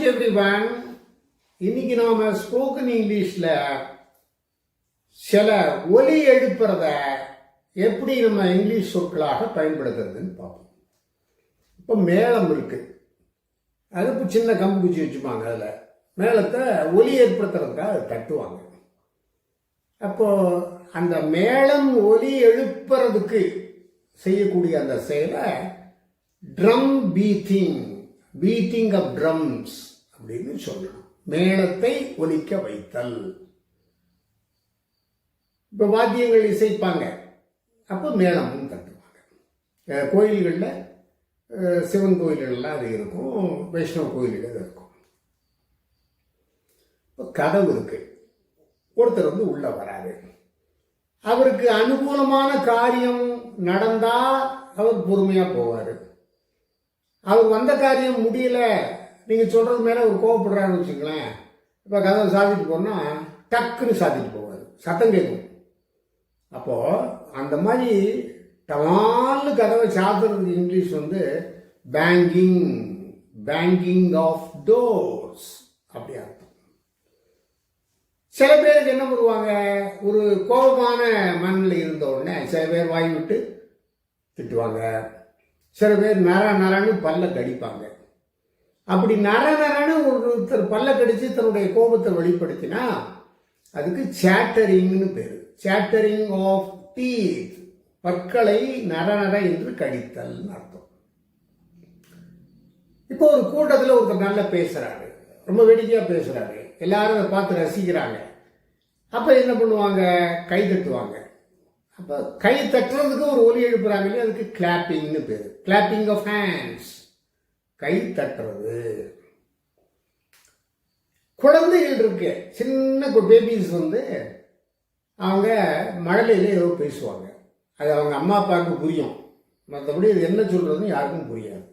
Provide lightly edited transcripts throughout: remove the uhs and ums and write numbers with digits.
Everyone. இன்னைக்கு நாம spoken இங்கிலீஷ்ல சில ஒலி எழுப்புறத எப்படி நம்ம இங்கிலீஷ் சொற்களாக பயன்படுத்துறதுன்னு பார்ப்போம். இப்போ மேளம் இருக்கு, அதுக்கு சின்ன கம்பு குச்சி வச்சுப்பாங்க, அதில் மேளத்தை ஒலி ஏற்படுத்துறதுக்காக அதை தட்டுவாங்க. அப்போ அந்த மேளம் ஒலி எழுப்புறதுக்கு செய்யக்கூடிய அந்த செயலை drum beating, beating of drums அப்படின்னு சொல்லணும். மேளத்தை ஒலிக்க வைத்தல். இப்போ வாத்தியங்கள் இசைப்பாங்க, அப்போ மேளமும் தட்டுவாங்க. கோயில்களில் சிவன் கோயில்கள்லாம் அது இருக்கும், வைஷ்ணவ கோயில்கள் அது இருக்கும். இப்போ கதவு இருக்கு, ஒருத்தர் வந்து உள்ள வராரு, அவருக்கு அனுகூலமான காரியம் நடந்தா அவர் பொறுமையா போவார். அவர் வந்த காரியம் முடியல, நீங்க சொல்றது மேல ஒரு கோவப்படுறாருன்னு வச்சுங்களேன், இப்போ கதவை சாத்திட்டு போனா டக்குன்னு சாத்திட்டு போவார், சத்தம் கேட்கும். அப்போ அந்த மாதிரி டவால்னு கதவை சாத்துறதுக்கு இங்கிலீஷ் வந்து பேங்கிங், பேங்கிங் ஆஃப் டோர்ஸ் அப்படி அர்த்தம். சில பேருக்கு என்ன பண்ணுவாங்க, ஒரு கோபமான மண்ணில் இருந்த உடனே சில பேர் வாய் விட்டு திட்டுவாங்க, சில பேர் நரன்னு பல்ல கடிப்பாங்க. அப்படி நரன்னு ஒருத்தர் பல்ல கடிச்சு தன்னுடைய கோபத்தை வெளிப்படுத்தினா அதுக்கு சேட்டரிங்னு பேரு. சேட்டரிங் ஆஃப் டீத், பற்களை நர என்று கடித்தல் அர்த்தம். இப்போ ஒரு கூட்டத்தில் ஒருத்தர் நல்லா பேசுறாரு, ரொம்ப வேடிக்கையா பேசுறாரு, எல்லாரும் அதை பார்த்து ரசிக்கிறாங்க. அப்ப என்ன பண்ணுவாங்க, கை தட்டுவாங்க. அப்ப கை தட்டுறதுக்கு ஒரு ஒலி எழுப்புறாங்க இல்லையா, அதுக்கு கிளாப்பிங்னு பேரு. கிளாப்பிங் ஆஃப் ஹேண்ட்ஸ், கை தட்டுறது. குழந்தைகள் இருக்கு, சின்ன பேபிஸ் வந்து அவங்க மழலையில ஏதோ பேசுவாங்க, அது அவங்க அம்மா அப்பாவுக்கு புரியும், மற்றபடி அது என்ன சொல்றதுன்னு யாருக்கும் புரியாது.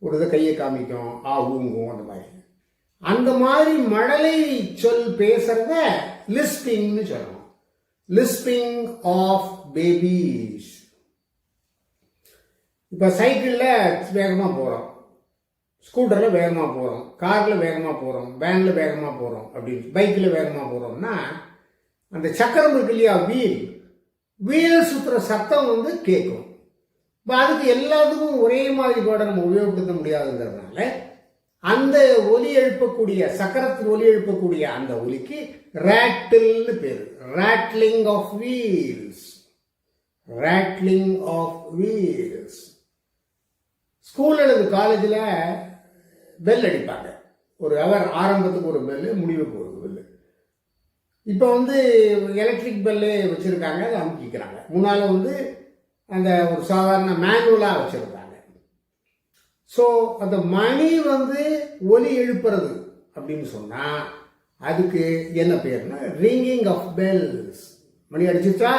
ஒரு இதை கையை காமிக்கும், ஊங்கும், அந்த மாதிரி. அந்த மாதிரி மழலை சொல் பேசுறத லிஸ்பிங்னு சொல்லணும். லிஸ்பிங் ஆஃப் பேபிஸ். இப்ப சைக்கிள்ல வேகமா போறோம், ஸ்கூட்டர்ல வேகமா போறோம், கார்ல வேகமா போறோம், வேன்ல வேகமா போறோம், அப்படின்னு பைக்ல வேகமா போறோம்னா அந்த சக்கரம் இருக்கு இல்லையா, வீல் சுத்துற சத்தம் வந்து கேட்கும். இப்போ அதுக்கு எல்லாத்துக்கும் ஒரே மாதிரி கூட நம்ம உபயோகப்படுத்த முடியாதுங்கிறதுனால அந்த ஒலி எழுப்பக்கூடிய, சக்கரத்தில் ஒலி எழுப்பக்கூடிய அந்த ஒலிக்கு ரேட்டில்னு பேரு. Rattling of wheels, rattling of wheels. School அல்லது காலேஜில் பெல் அடிப்பாங்க, ஒரு அவர் ஆரம்பத்துக்கு ஒரு பெல்லு, முடிவுக்கு ஒரு பெல்லு. இப்போ வந்து எலக்ட்ரிக் பெல்லு வச்சிருக்காங்க, அதை அமுக்கிக்கிறாங்க. முன்னால் வந்து அந்த ஒரு சாதாரண மேனுவலாக வச்சிருக்காங்க. ஸோ அந்த மணி வந்து ஒலி எழுப்புறது அப்படின்னு சொன்னா அதுக்கு என்ன பேருன்னா ரிங்கிங் ஆஃப் பெல்ஸ். மணி அடிச்சுட்டா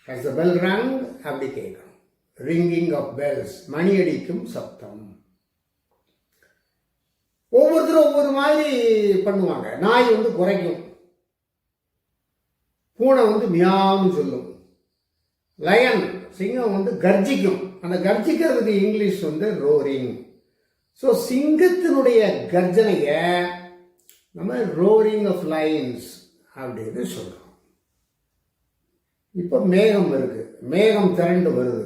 as the bell rang அப்படி கேட்கணும். ரிங்கிங் ஆஃப் பெல்ஸ், மணி அடிக்கும் சப்தம். ஒவ்வொருத்தரும் ஒவ்வொரு மாதிரி பண்ணுவாங்க. நாய் வந்து குறைக்கும், பூனை வந்து மியான்னு சொல்லும், லயன் சிங்கம் வந்து கர்ஜிக்கும். அந்த கர்ஜிக்கிறதுக்கு இங்கிலீஷ் வந்து ரோரிங். ஸோ சிங்கத்தினுடைய கர்ஜனைய நம்ம ரோரிங் ஆஃப் லைன்ஸ் அப்படின்னு சொல்றோம். இப்போ மேகம் இருக்கு, மேகம் திரண்டு வருது,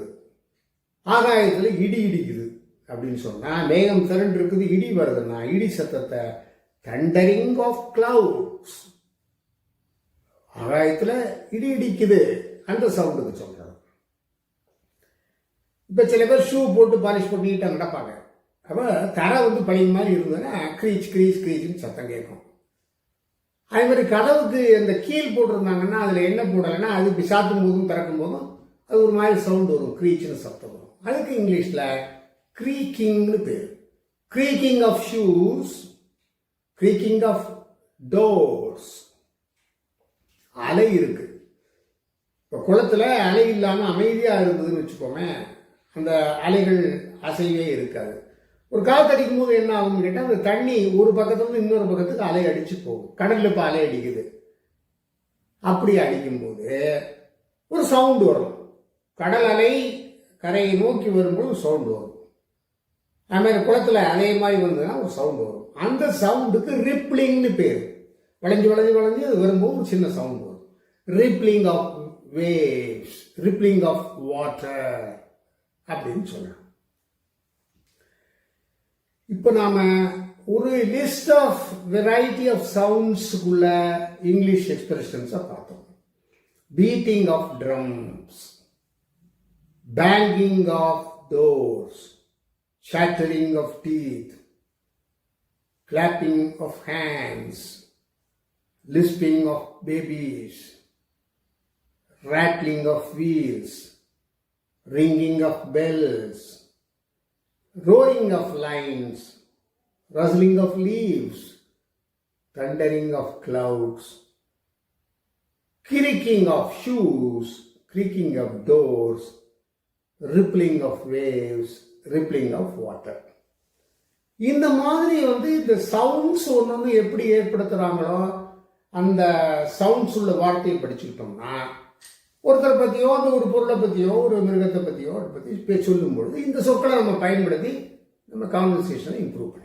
ஆகாயத்தில் இடி இடிக்குது அப்படின்னு சொன்னா மேகம் திரண்டு இருக்குது, இடி வருதுன்னா இடி சத்தத்தை தண்டரிங் ஆஃப் கிளவுட்ஸ், ஆகாயத்தில் இடி இடிக்குது அந்த சவுண்டுக்கு சொல்றோம். இப்போ சில பேர் ஷூ போட்டு பாலிஷ் போட்டு நீட்டாக நடப்பாங்க. அப்போ தரை வந்து பழைய மாதிரி இருந்ததுன்னா க்ரீச் க்ரீச் க்ரீச்னு சத்தம் கேட்கும். அதே மாதிரி கதவுக்கு அந்த கீல் போட்டிருந்தாங்கன்னா அதில் என்ன போடலைன்னா அது இப்படி சாத்தும் போதும் திறக்கும் போதும் அது ஒரு மாதிரி சவுண்ட் வரும், க்ரீச்னு சத்தம் வரும். அதுக்கு இங்கிலீஷில் க்ரீக்கிங்னு பேர். Creaking of shoes, creaking of doors. அலை இருக்கு, இப்போ குளத்தில் அலை இல்லாமல் அமைதியாக இருந்ததுன்னு வச்சுக்கோமே, அந்த அலைகள் அசைவே இருக்காது. ஒரு காற்று அடிக்கும் போது என்ன ஆகும்னு கேட்டால் அந்த தண்ணி ஒரு பக்கத்துலேருந்து இன்னொரு பக்கத்துக்கு அலை அடிச்சு போகும். கடலில் இப்போ அலை அடிக்குது, அப்படி அடிக்கும்போது ஒரு சவுண்டு வரும். கடல் அலை கரையை நோக்கி வரும்போது சவுண்டு வரும். அதுமாதிரி குளத்தில் அதே மாதிரி வந்ததுன்னா ஒரு சவுண்டு வரும். அந்த சவுண்டுக்கு ரிப்ளிங்னு பேர். வளைஞ்சு வளைஞ்சு வளைஞ்சு அது வரும்போது ஒரு சின்ன சவுண்டு வரும். Rippling of waves, rippling of water அப்படின்னு சொல்லலாம். இப்போ நாம ஒரு லிஸ்ட் ஆஃப் வெரைட்டி ஆஃப் சவுண்ட்ஸுக்குள்ள இங்கிலீஷ் எக்ஸ்பிரஷன்ஸை பார்த்தோம். Beating of drums, banging of doors, chattering of teeth, clapping of hands, lisping of babies, rattling of wheels, ringing of bells, roaring of lions, rustling of leaves, thundering of clouds, creaking of shoes, creaking of doors, rippling of waves, rippling of water. இந்த மாதிரி இந்த sounds ஒன்று எப்படி ஏற்படுத்துகிறாங்களோ அந்த sounds உள்ள வார்த்தையை படிச்சுக்கிட்டோம்னா ஒருத்தரை பற்றியோ அந்த ஒரு பொருளை பற்றியோ ஒரு மிருகத்தை பற்றியோ அதை பற்றி சொல்லும்பொழுது இந்த சொற்களை நம்ம பயன்படுத்தி நம்ம கான்வர்சேஷனை இம்ப்ரூவ் பண்ணிக்கலாம்.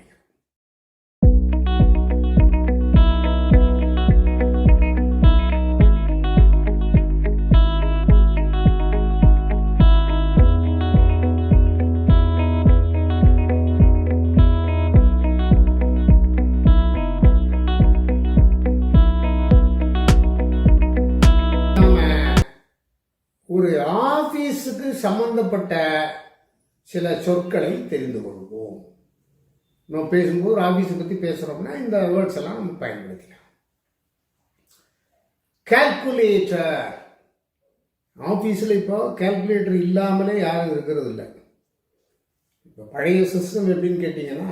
ஒரு ஆபீஸுக்கு சம்பந்தப்பட்ட சில சொற்களை தெரிந்து கொள்வோம். நம்ம பேசும்போது ஒரு ஆபீஸை பற்றி பேசுகிறோம்னா இந்த வேர்ட்ஸ் எல்லாம் நம்ம பயன்படுத்திக்கலாம். கால்குலேட்டர். ஆஃபீஸில் இப்போ கால்குலேட்டர் இல்லாமலே யாரும் இருக்கிறது இல்லை. இப்போ பழைய சிஸ்டம் எப்படின்னு கேட்டிங்கன்னா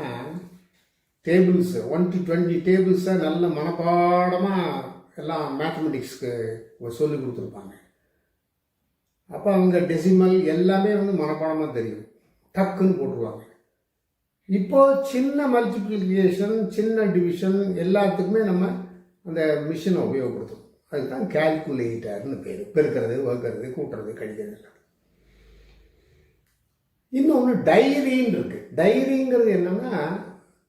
டேபிள்ஸ் 1 to 20 டேபிள்ஸை நல்ல மனப்பாடமாக எல்லாம் மேத்தமெட்டிக்ஸ்க்கு சொல்லி கொடுத்துருப்பாங்க. அப்போ அவங்க டெசிமல் எல்லாமே மனப்பாடமாக தெரியும், டக்குன்னு போட்டுருவாங்க. இப்போ சின்ன மல்டிப்ளிகேஷன், சின்ன டிவிஷன் எல்லாத்துக்குமே நம்ம அந்த மிஷினை உபயோகப்படுத்தும். அதுதான் கால்குலேட்டர்னு பேர். பெருக்கிறது, வகுக்கிறது, கூட்டுறது, கழிக்கிறது. இன்னொன்று டைரின்னு இருக்கு. டைரிங்கிறது என்னன்னா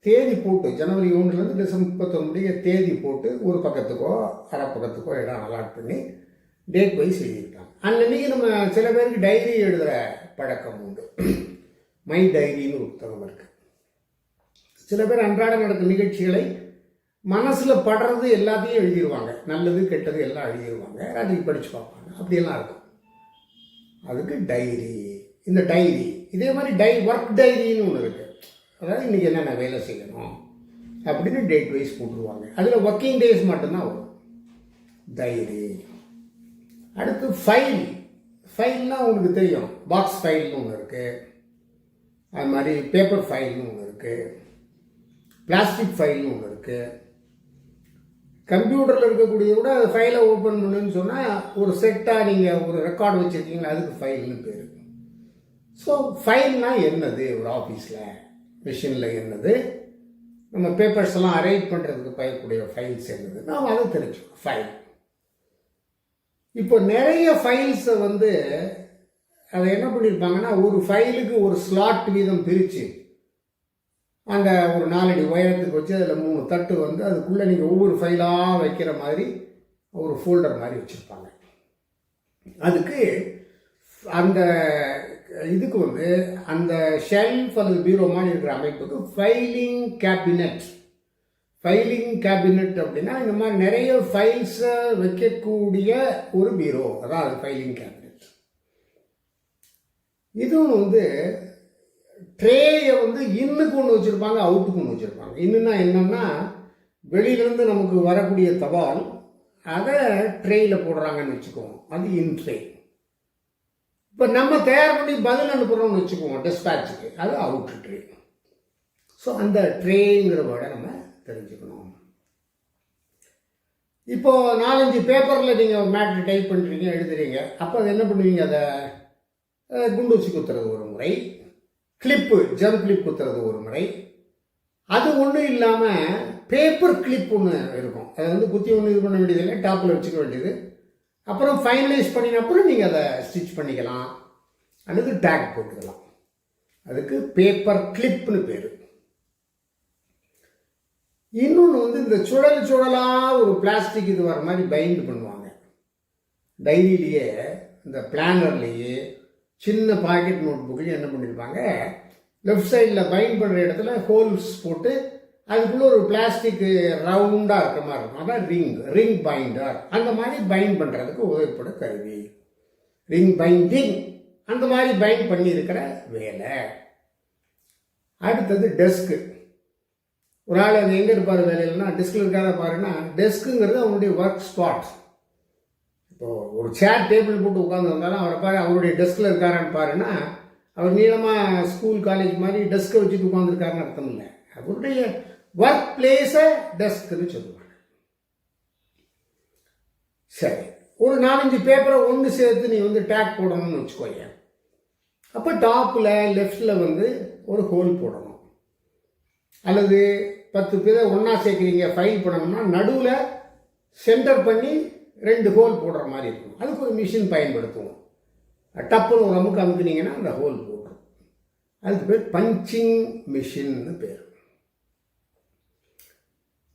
தேதி போட்டு ஜனவரி 1 டிசம்பர் 31 தேதி போட்டு ஒரு பக்கத்துக்கோ அரை பக்கத்துக்கோ இடம் அலாட் பண்ணி டேட் வைஸ் எழுதியிருக்காங்க. அன்னைக்கு நம்ம சில பேருக்கு டைரி எழுதுகிற பழக்கம் உண்டு. மை டைரின்னு ஒரு புத்தகம் இருக்கு. சில பேர் அன்றாட நடக்கும் நிகழ்ச்சிகளை மனசில் படுறது எல்லாத்தையும் எழுதிடுவாங்க. நல்லது கெட்டது எல்லாம் எழுதிடுவாங்க. ராத்திரி படித்து பார்ப்பாங்க. அப்படியெல்லாம் இருக்கும். அதுக்கு டைரி. இந்த டைரி இதே மாதிரி ஒர்க் டைரின்னு ஒன்று இருக்கு. அதாவது இன்றைக்கி என்னென்ன வேலை செய்யணும் அப்படின்னு டேட் வைஸ் போட்டுருவாங்க. அதில் ஒர்க்கிங் டேஸ் மட்டும்தான் வரும். டைரி. அடுத்து ஃபைல். ஃபைல்னால் உங்களுக்கு தெரியும், பாக்ஸ் ஃபைல்னு ஒன்று இருக்குது. அது மாதிரி பேப்பர் ஃபைல்னு ஒன்று இருக்குது. பிளாஸ்டிக் ஃபைல்னு ஒன்று இருக்குது. கம்ப்யூட்டரில் இருக்கக்கூடிய கூட அது ஃபைலை ஓப்பன் பண்ணுன்னு சொன்னால் ஒரு செட்டாக நீங்கள் ஒரு ரெக்கார்டு வச்சுருக்கீங்களா, அதுக்கு ஃபைல்னு பேர். ஸோ ஃபைல்னால் என்னது? ஒரு ஆஃபீஸில் மிஷினில் என்னது, நம்ம பேப்பர்ஸ் எல்லாம் அரேஞ்ச் பண்ணுறதுக்கு பயக்கூடிய ஃபைல்ஸ் என்னது, நாம் அதை தெரிஞ்சுக்கணும். ஃபைல். இப்போ நிறைய ஃபைல்ஸை அதை என்ன பண்ணியிருப்பாங்கன்னா ஒரு ஃபைலுக்கு ஒரு ஸ்லாட் வீதம் பிரித்து அந்த ஒரு 4 அடி உயரத்துக்கு வச்சு அதில் 3 தட்டு அதுக்குள்ளே நீங்கள் ஒவ்வொரு ஃபைலாக வைக்கிற மாதிரி ஒரு ஃபோல்டர் மாதிரி வச்சுருப்பாங்க. அதுக்கு அந்த இதுக்கு அந்த ஷெல்ஃப் அல்லது பீரோ மாதிரி இருக்கிற அமைப்புக்கு ஃபைலிங் கேபினட். ஃபைலிங் கேபினட் அப்படின்னா இந்த மாதிரி நிறைய ஃபைல்ஸை வைக்கக்கூடிய ஒரு பீரோ, அதான் அது ஃபைலிங் கேபினட். இதுவும் ட்ரேயை இன்னுக்கு ஒன்று வச்சுருப்பாங்க, அவுட்டுக்கு ஒன்று வச்சுருப்பாங்க. இன்னுன்னா என்னன்னா வெளியிலேருந்து நமக்கு வரக்கூடிய தபால் அதை ட்ரேயில் போடுறாங்கன்னு வச்சுக்குவோம், அது இன் ட்ரே. இப்போ நம்ம தயார் பண்ணி பதில் அனுப்புகிறோம்னு வச்சுக்குவோம் டிஸ்பேட்சுக்கு, அது அவுட் ட்ரே. ஸோ அந்த ட்ரேங்கிற வேர்டை நம்ம தெரிஞ்சுக்கணும். இப்போ 4-5 பேப்பரில் நீங்கள் மேட்ரு டைப் பண்ணுறீங்க, எழுதுறீங்க. அப்போ அது என்ன பண்ணுவீங்க? அதை குண்டு வச்சு குத்துறது ஒரு முறை, கிளிப்பு ஜம்ப் கிளிப் குத்துறது ஒரு முறை. அது ஒன்றும் இல்லாமல் பேப்பர் கிளிப் ஒன்று இருக்கும். அதை குத்தி ஒன்று இது பண்ண வேண்டியதில்லை, டாப்பில் வச்சுக்க வேண்டியது. அப்புறம் ஃபைனலைஸ் பண்ணின அப்புறம் நீங்கள் அதை ஸ்டிச் பண்ணிக்கலாம் அல்லது டேக் போட்டுக்கலாம். அதுக்கு பேப்பர் கிளிப்னு பேர். இன்னொன்று வந்து இந்த சுழல் சுழலாக ஒரு பிளாஸ்டிக் இது வர மாதிரி பைண்ட் பண்ணுவாங்க. டைரியிலேயே இந்த பிளானர்லேயே சின்ன பாக்கெட் நோட் புக்லேயும் என்ன பண்ணியிருப்பாங்க, லெஃப்ட் சைடில் பைண்ட் பண்ணுற இடத்துல ஹோல்ஸ் போட்டு அதுக்குள்ளே ஒரு பிளாஸ்டிக் ரவுண்டாக இருக்கிற மாதிரி இருக்கும். அதான் ரிங் பைண்டர். அந்த மாதிரி பைண்ட் பண்ணுறதுக்கு உதவிப்பட கருவி ரிங் பைண்டிங். அந்த மாதிரி பைண்ட் பண்ணியிருக்கிற வேலை. அடுத்தது டெஸ்க்கு. ஒரு ஆள் அது எங்கே இருப்பார் வேலையில்னா டெஸ்கில் இருக்காத பாருன்னா, டெஸ்க்குங்கிறது அவனுடைய ஒர்க் ஸ்பாட். இப்போது ஒரு சேர் டேபிள் போட்டு உட்காந்துருந்தாலும் அவரை பாரு அவருடைய டெஸ்கில் இருக்காரான்னு பாருன்னா, அவர் நீளமாக ஸ்கூல் காலேஜ் மாதிரி டெஸ்க்கை வச்சுட்டு உட்காந்துருக்காருன்னு அர்த்தம் இல்லை. அவருடைய ஒர்க் பிளேஸை டெஸ்க்குன்னு சொல்லுவாங்க. சரி, ஒரு 4-5 பேப்பரை ஒன்று சேர்த்து நீ வந்து டேக் போடணும்னு வச்சுக்கோங்க. அப்போ டாப்பில் லெஃப்டில் வந்து ஒரு ஹோல் போடணும். அல்லது 10 பேரை ஒன்றா சேர்க்குறீங்க ஃபைல் பண்ணணும்னா நடுவில் சென்டர் பண்ணி 2 ஹோல் போடுற மாதிரி இருக்கும். அதுக்கு ஒரு மிஷின் பயன்படுத்துவோம். டப்புன்னு ஒரு அமுக்கு அமுக்குனீங்கன்னா அந்த ஹோல் போடும். அதுக்கு பேர் பஞ்சிங் மிஷின்னு பேர்.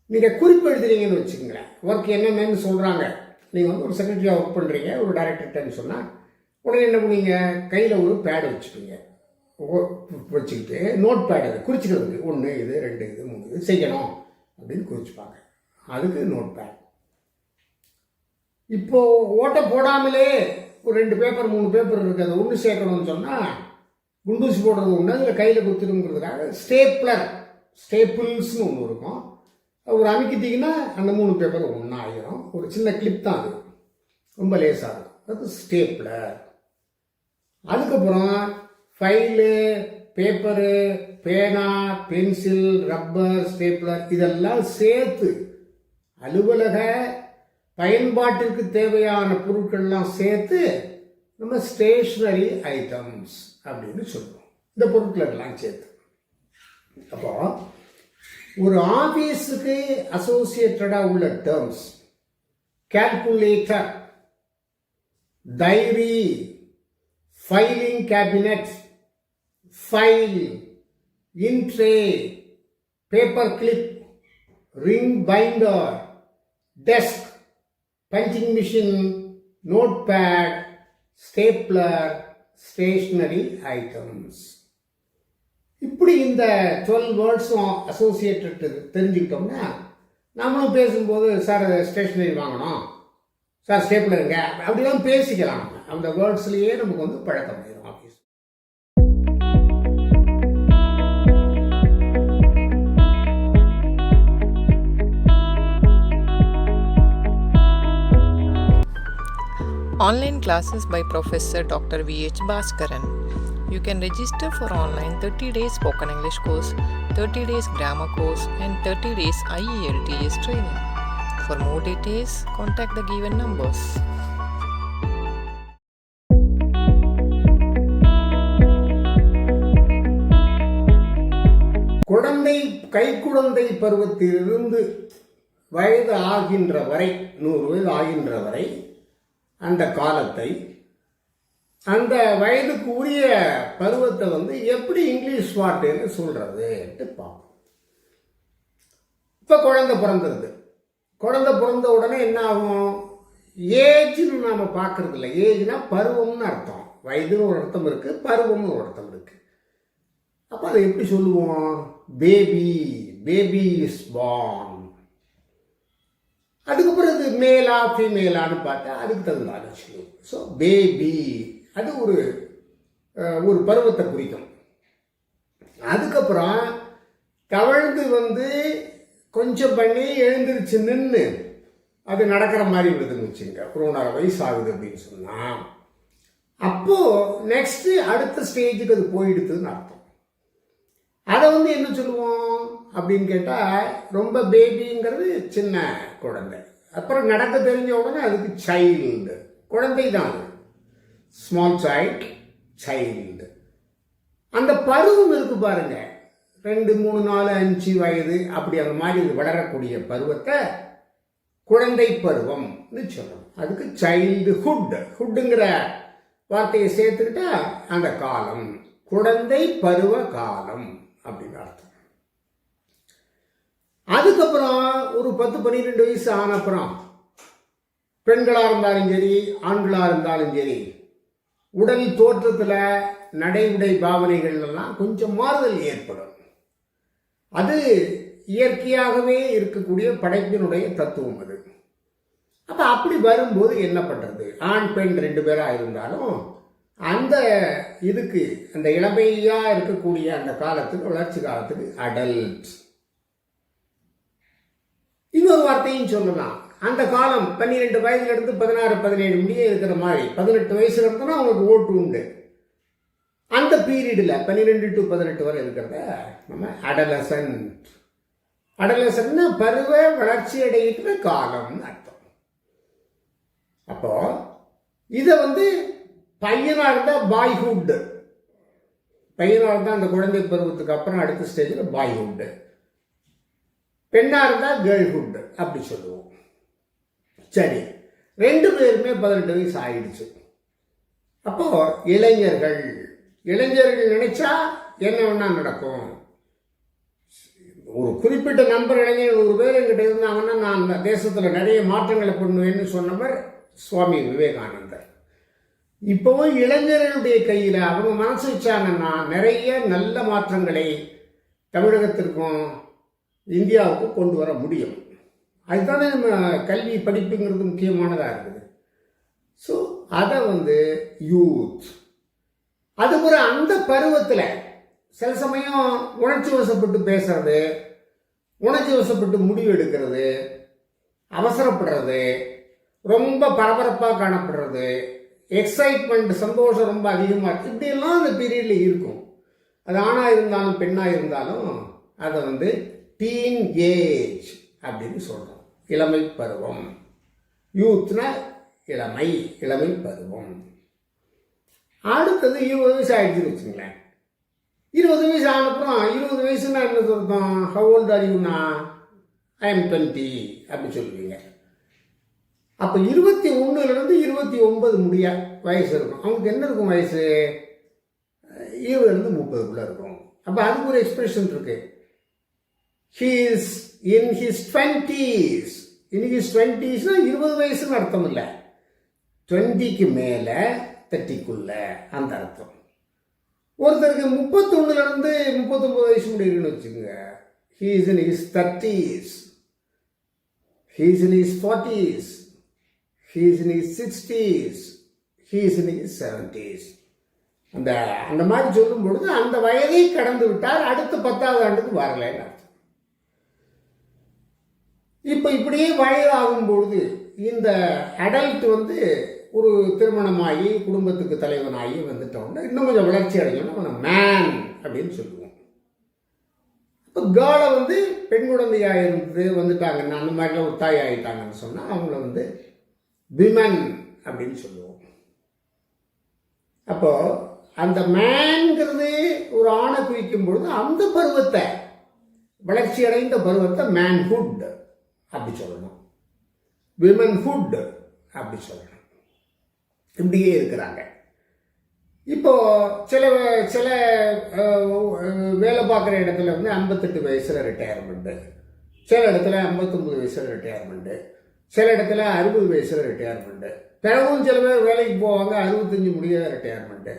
நீங்கள் குறிப்பு எழுதுறீங்கன்னு வச்சுக்கோங்களேன். ஒர்க் என்னென்னு சொல்கிறாங்க. நீங்கள் வந்து ஒரு செக்ரட்டரியாக ஒர்க் பண்ணுறீங்க, ஒரு டைரக்டர்கிட்டன்னு சொன்னால் உடனே என்ன பண்ணுவீங்க, கையில் ஒரு பேடு வச்சுப்பீங்க. வச்சுக்கிட்டு நோட் பேடு குறிச்சிக்கிறதுக்கு 1 இது 2 இது 3 இது செய்யணும் அப்படின்னு குறிச்சுப்பாங்க. அதுக்கு நோட் பேட். இப்போது ஓட்டை போடாமலே ஒரு 2 பேப்பர் 3 பேப்பர் இருக்குது, அதை ஒன்று சேர்க்கணும்னு சொன்னால் குண்டூசி போடுறது ஒன்று, அதில் கையில் குத்துருங்கிறதுக்காக ஸ்டேப்பிள்ஸ்னு ஒன்று இருக்கும். ஒரு அமைக்கிட்டிங்கன்னா அந்த 3 பேப்பர் ஒன்றா ஆகிரும். ஒரு சின்ன கிளிப் தான் அது, ரொம்ப லேசாக இருக்கும். அது ஸ்டேப்லர். அதுக்கப்புறம் ஃபைலு, பேப்பரு, பேனா, பென்சில், ரப்பர், ஸ்டேப்லர் இதெல்லாம் சேர்த்து அலுவலக பயன்பாட்டிற்கு தேவையான பொருட்கள்லாம் சேர்த்து நம்ம ஸ்டேஷ்னரி ஐட்டம்ஸ் அப்படின்னு சொல்லுவோம். இந்த பொருட்களெல்லாம் சேர்த்து. அப்போ ஒரு ஆஃபீஸுக்கு அசோசியேட்டடாக உள்ள terms calculator, diary, filing cabinet, file, in tray, paper clip, ring binder, desk, punching machine, notepad, stapler, stationery items. இப்படி இந்த 12 வேர்ட்ஸும் அசோசியேட்டட் தெரிஞ்சுக்கிட்டோம்னா நம்மளும் பேசும்போது சார் ஸ்டேஷனரி வாங்கணும், சார் ஸ்டேப்லருங்க அப்படிலாம் பேசிக்கலாம். அந்த வேர்ட்ஸ்லேயே நமக்கு வந்து பழக்கம் ஆயிடும் office. Online classes by Professor Dr. V.H. Bhaskaran. You can register for online 30 days spoken English course, 30 days grammar course and 30 days IELTS training. For more details, contact the given numbers. கைக்குழந்தை பருவத்திலிருந்து வயது ஆகின்ற வரை 100 வயது ஆகின்ற வரை அந்த காலத்தை, அந்த வயதுக்கு உரிய பருவத்தை வந்து எப்படி இங்கிலீஷ் வார்த்தைன்னு சொல்றதுன்ட்டு பார்ப்போம். இப்போ குழந்தை பிறந்துருது. குழந்தை பிறந்த உடனே என்ன ஆகும், ஏஜ்னு நாம் பார்க்கறது இல்லை. ஏஜ்னா பருவம்னு அர்த்தம். வயதுன்னு ஒரு அர்த்தம் இருக்கு, பருவம்னு ஒரு அர்த்தம் இருக்கு. அப்போ அதை எப்படி சொல்லுவோம், பேபி இஸ் பார்ன். அதுக்கப்புறம் அது மேலா ஃபீமேலான்னு பார்த்தா அதுக்கு தகுந்த ஆலோசனை. ஸோ பேபி அது ஒரு பருவத்தை குறிக்கும். அதுக்கப்புறம் தவழ்ந்து வந்து கொஞ்சம் பண்ணி எழுந்திருச்சு நின்று அது நடக்கிற மாதிரி விடுதுன்னு வச்சுங்க. ஒரு 1.5 வயசு ஆகுது அப்படின்னு சொன்னால் அப்போது நெக்ஸ்ட்டு அடுத்த ஸ்டேஜுக்கு அது போயிடுதுன்னு அர்த்தம். அதை வந்து என்ன சொல்லுவோம் அப்படின்னு கேட்டால், ரொம்ப பேபிங்கிறது சின்ன குழந்தை. அப்புறம் நடக்க தெரிஞ்ச உடனே அதுக்கு சைல்டு, குழந்தை தான் அது, ஸ்மால் சைல்டு. அந்த பருவம் இருக்கு பாருங்க, 2, 3, 4, 5 வயது அப்படி அந்த மாதிரி வளரக்கூடிய பருவத்தை குழந்தை பருவம்னு சொல்லணும். அதுக்கு சைல்டுஹுட்டுங்கிற வார்த்தையை சேர்த்துக்கிட்டா அந்த காலம் குழந்தை பருவ காலம் அப்படின்னு அர்த்தம். அதுக்கப்புறம் ஒரு 10-12 வயசு ஆன அப்புறம் பெண்களாக இருந்தாலும் சரி ஆண்களாக இருந்தாலும் சரி உடல் தோற்றத்தில் நடை உடை பாவனைகள் எல்லாம் கொஞ்சம் மாறுதல் ஏற்படும். அது இயற்கையாகவே இருக்கக்கூடிய படைப்பினுடைய தத்துவம் அது. அப்போ அப்படி வரும்போது என்ன பண்ணுறது? ஆண் பெண் 2 பேராக இருந்தாலும் அந்த இதுக்கு அந்த இளமையாக இருக்கக்கூடிய அந்த காலத்துக்கு வளர்ச்சி காலத்துக்கு அடல்ட். இன்னொரு வார்த்தையும் சொல்லலாம், அந்த காலம் 12 வயதுலேருந்து 16-17 முடிய இருக்கிற மாதிரி 18 வயசுல இருந்தோன்னா அவங்களுக்கு ஓட்டு உண்டு. அந்த பீரியடில் 12 to 18 வரை இருக்கிறத நம்ம அடலசன்ட். அடலசன்னா பருவ வளர்ச்சி அடைகிற காலம்னு அர்த்தம். அப்போ இதை பையனாக இருந்தால் பாய்ஹுட், பையனாக இருந்தால் அந்த குழந்தை பருவத்துக்கு அப்புறம் அடுத்த ஸ்டேஜில் பாய்ஹுட், பெண்ணாக இருந்தால் கேர்ள்ஹுட் அப்படி சொல்லுவோம். சரி, 2 பேருமே 18 வயசு ஆயிடுச்சு. அப்போ இளைஞர்கள் நினைச்சா என்ன வேணா நடக்கும். ஒரு குறிப்பிட்ட நம்பர் இளைஞர்கள் 100 பேர் என்கிட்ட இருந்தாங்கன்னா நான் அந்த தேசத்தில் நிறைய மாற்றங்களை பண்ணுவேன்னு சொன்னவர் சுவாமி விவேகானந்தர். இப்போவும் இளைஞர்களுடைய கையில் அவங்க மனசு வச்சாங்கன்னா நிறைய நல்ல மாற்றங்களை தமிழகத்திற்கும் இந்தியாவுக்கும் கொண்டு வர முடியும். அதுதானே நம்ம கல்வி படிப்புங்கிறது முக்கியமானதாக இருக்குது. ஸோ அதை யூத் அதுக்கப்புறம் அந்த பருவத்தில் சில சமயம் உணர்ச்சி வசப்பட்டு பேசுறது, உணர்ச்சி வசப்பட்டு முடிவு எடுக்கிறது, அவசரப்படுறது, ரொம்ப பரபரப்பாக காணப்படுறது, எக்ஸைட்மெண்ட் சந்தோஷம் ரொம்ப அதிகமாக, இப்படியெல்லாம் அந்த பீரியடில் இருக்கும். அது ஆணாக இருந்தாலும் பெண்ணாக இருந்தாலும் அதை டீன் ஏஜ் அப்படின்னு சொல்கிறோம். இளமை பருவம். யூத்னா இளமை பருவம். அடுத்தது 20 வயசு ஆயிடுச்சுன்னு வச்சுங்களேன். 20 வயசு ஆனப்புறம் 20 வயசுன்னா என்ன சொல்கிறோம்? ஹவ் ஓல்ட் ஆர் யூனா? ஐ எம் 20 அப்படி சொல்லுவீங்க. அப்போ 21லேருந்து 29 முடிய வயசு இருக்கும். அவங்களுக்கு என்ன இருக்கும் வயசு? 20லேருந்து 30க்குள்ளே இருக்கும். அப்போ அதுக்கு ஒரு எக்ஸ்பிரஷன் இருக்கு. He is in his 20s. In his 20s 20 வயசுன்னு அர்த்தம் இல்லை, 20க்கு மேலே 30க்குள்ள அந்த அர்த்தம். ஒருத்தருக்கு 31லேருந்து 39 வயசு முடியுதுன்னு வச்சுக்கோங்க. He is in his 30s. He is in his 40s. He is in his 60s. He is in his 70s. அந்த மாதிரி சொல்லும் பொழுது அந்த வயதை கடந்து விட்டார், அடுத்த 10வது ஆண்டுக்கு வரலைன்னு அர்த்தம். இப்போ இப்படியே வயதாகும் பொழுது இந்த அடல்ட் ஒரு திருமணமாகி குடும்பத்துக்கு தலைவனாகி வந்துட்டோம்னா இன்னும் கொஞ்சம் வளர்ச்சி அடைஞ்சோம்னா அவனை மேன் அப்படின்னு சொல்லுவோம். இப்போ கேர்ளை பெண் குழந்தையாக இருந்து வந்துட்டாங்கன்னா அந்த மாதிரிலாம் ஒரு தாய் ஆகிட்டாங்கன்னு சொன்னால் அவங்கள விமன் அப்படின்னு சொல்லுவோம். அப்போ அந்த மேன்கிறது ஒரு ஆணை குறிக்கும் பொழுது அந்த பருவத்தை, வளர்ச்சி அடைந்த பருவத்தை மேன்ஹுட் அப்படி சொல்லணும், விமன்ஹுட் அப்படி சொல்லணும். இப்படியே இருக்கிறாங்க. இப்போ சில சில வேலை பார்க்குற இடத்துல 58 வயசுல ரிட்டையர்மெண்ட்டு, சில இடத்துல 59 வயசுல ரிட்டையர்மெண்ட்டு, சில இடத்துல 60 வயசுல ரிட்டையர்மெண்ட்டு, பிறகும் சில பேர் வேலைக்கு போவாங்க 65 முடிய ரிட்டையர்மெண்ட்டு,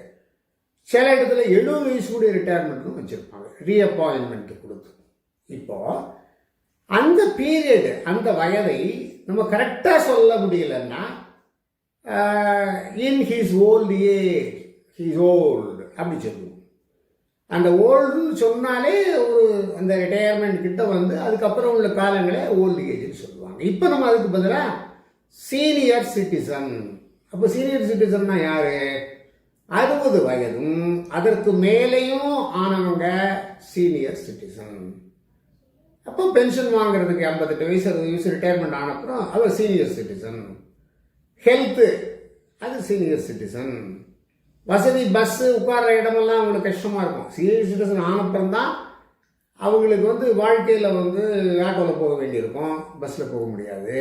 சில இடத்துல 70 வயசு கூட ரிட்டையர்மெண்ட்டும் வச்சுருப்பாங்க, ரீஅப்பாயின்மெண்ட் கொடுத்து. இப்போ அந்த பீரியடு, அந்த வயதை நம்ம கரெக்டாக சொல்ல முடியலன்னா இன் he's old age, he's old அப்படி சொல்லுவோம். அந்த ஓல்டுன்னு சொன்னாலே ஒரு அந்த ரிட்டையர்மெண்ட் கிட்ட அதுக்கப்புறம் உள்ள காலங்களே ஓல்டு ஏஜ்னு சொல்லுவாங்க. இப்போ நம்ம அதுக்கு பதிலாக சீனியர் சிட்டிசன். அப்போ சீனியர் சிட்டிசன்னா யாரு? 60 வயதும் அதற்கு மேலேயும் ஆனவங்க சீனியர் சிட்டிசன். அப்போ பென்ஷன் வாங்குறதுக்கு 58 வயசு 60 வயசு ரிட்டையர்மெண்ட் ஆனப்புறம் அவர் சீனியர் சிட்டிசன். ஹெல்த்து அது சீனியர் சிட்டிசன். வசதி, பஸ்ஸு, உட்கார்ற இடமெல்லாம் அவங்களுக்கு கஷ்டமாக இருக்கும். சீனியர் சிட்டிசன் ஆனப்புறம் தான் அவங்களுக்கு வாழ்க்கையில் ஆட்டோவில் போக வேண்டியிருக்கும், பஸ்ஸில் போக முடியாது.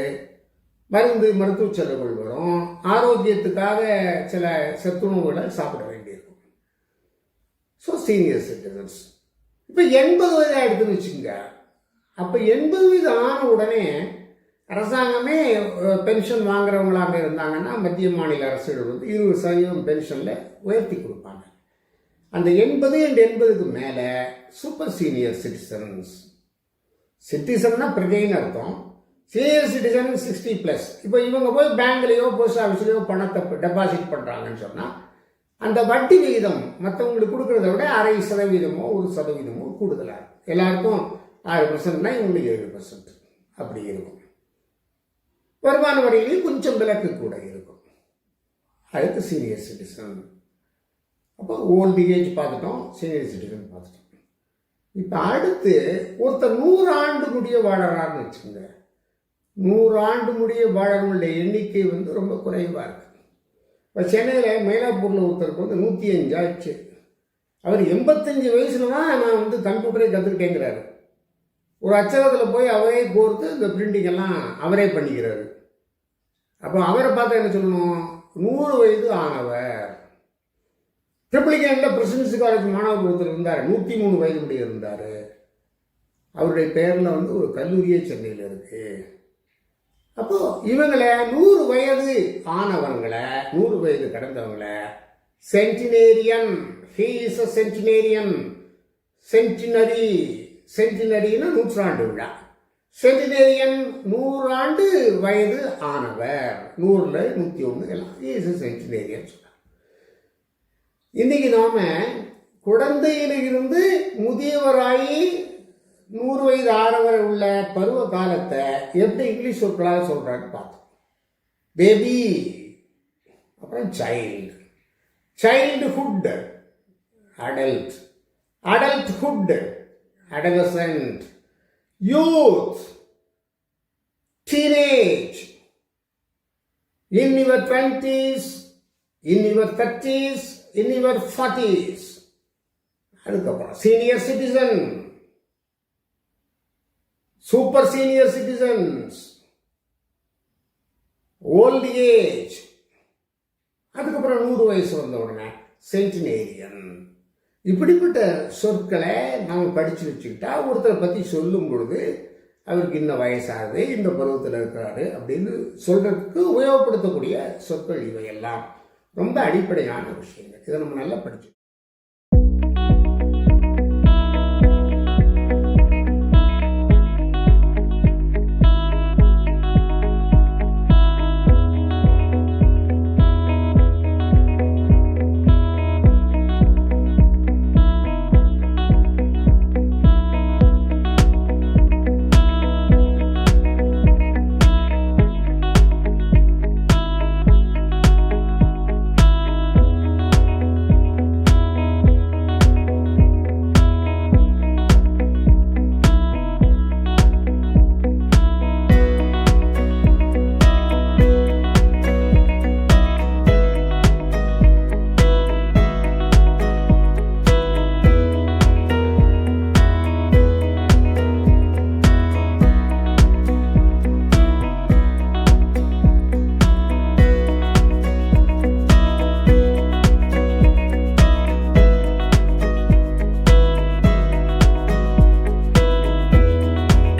மருத்துவ செலவுகள் வரும், ஆரோக்கியத்துக்காக சில சத்துணவுகளை சாப்பிட வேண்டியிருக்கும். So senior citizens. இப்போ 80 வயது ஆகிடுதுன்னு வச்சுக்கோங்க. அப்போ 80 வயது ஆன உடனே அரசாங்கமே பென்ஷன் வாங்குறவங்களாக இருந்தாங்கன்னா மத்திய மாநில அரசுகள் வந்து 20% பென்ஷனில் உயர்த்தி கொடுப்பாங்க. அந்த 80 and 80க்கு மேலே சூப்பர் சீனியர் சிட்டிசன்ஸ். சிட்டிசன்னா பிரஜைன்னு அர்த்தம். Senior citizen 60+. இப்போ இவங்க போய் பேங்க்லேயோ போஸ்ட் ஆஃபீஸ்லேயோ பணத்தை டெபாசிட் பண்ணுறாங்கன்னு சொன்னால் அந்த வட்டி விகிதம் மற்றவங்களுக்கு கொடுக்குறத விட 0.5% 1% கூடுதலாக இருக்கும். எல்லாருக்கும் 6%னா இவங்களுக்கு 7% அப்படி இருக்கும். வருமான வரியிலையும் கொஞ்சம் விலக்கு கூட இருக்கும். அதுக்கு சீனியர் சிட்டிசன். அப்போ ஓல்டு ஏஜ் பார்த்துட்டோம், சீனியர் சிட்டிசன் பார்த்துட்டோம். இப்போ அடுத்து ஒருத்தர் 100 ஆண்டு முடிய வாழறாருன்னு வச்சுக்கோங்க. 100 ஆண்டு முடிய வாழறவங்களுடைய எண்ணிக்கை வந்து ரொம்ப குறைவாக இருக்குது. இப்போ சென்னையில் மயிலாப்பூரில் ஒருத்தருக்கு வந்து 105 ஆச்சு. அவர் 85 வயசுல தான் நான் வந்து கம்ப்யூட்டரே கற்றுக்கிட்டேங்கிறாரு. ஒரு அச்சகத்தில் போய் அவரே கோர்த்து இந்த பிரிண்டிங் எல்லாம் அவரே பண்ணிக்கிறாரு. அப்போ அவரை பார்த்தா என்ன சொல்லணும்? 100 வயது ஆனவர். ட்ரிப்ளிகேனில் பிரசிடென்சி காலேஜ் மாணவர் ஒருத்தர் இருந்தார், 103 வயது முடிய இருந்தார். அவருடைய பெயரில் வந்து ஒரு கல்லூரியே சென்னையில் இருக்கு. அப்போ இவங்களை 100 வயது ஆனவங்களை, 100 வயது கடந்தவங்களை சென்டினேரியன், ஹீ இஸ் அ சென்டினேரியன், சென்டினரி, சென்டினரின்னா 100 ஆண்டு விழா. சென்டினேரியன் 100 ஆண்டு வயது ஆனவர், 100ல் 101 எல்லாம் ஹீ இஸ் அ சென்டினேரியன் சொல்றாங்க. இன்னைக்கு நாம குழந்தையில இருந்து முதியவராகி 100 வயது ஆனவர் உள்ள பருவ காலத்தை எப்படி இங்கிலீஷ் சொற்களாக சொல்றான்னு பார்த்தோம். பேபி, அப்புறம் child, childhood, adult, adulthood, adolescent, youth, teenage, in your 20s, in your 30s, in your 40s. அதுக்கப்புறம் senior citizen, super senior citizens, old age, அதுக்கப்புறம் 100 வயசு வந்த உடனே சென்டினேரியன். இப்படிப்பட்ட சொற்களை நாம் படித்து வச்சுக்கிட்டா ஒருத்தரை பற்றி சொல்லும் பொழுது அவருக்கு இன்ன வயசாகுது, இந்த பருவத்தில் இருக்கிறாரு அப்படின்னு சொல்றதுக்கு உபயோகப்படுத்தக்கூடிய சொற்கள் இவையெல்லாம் ரொம்ப அடிப்படையான விஷயங்கள். இதை நம்ம நல்லா படிச்சு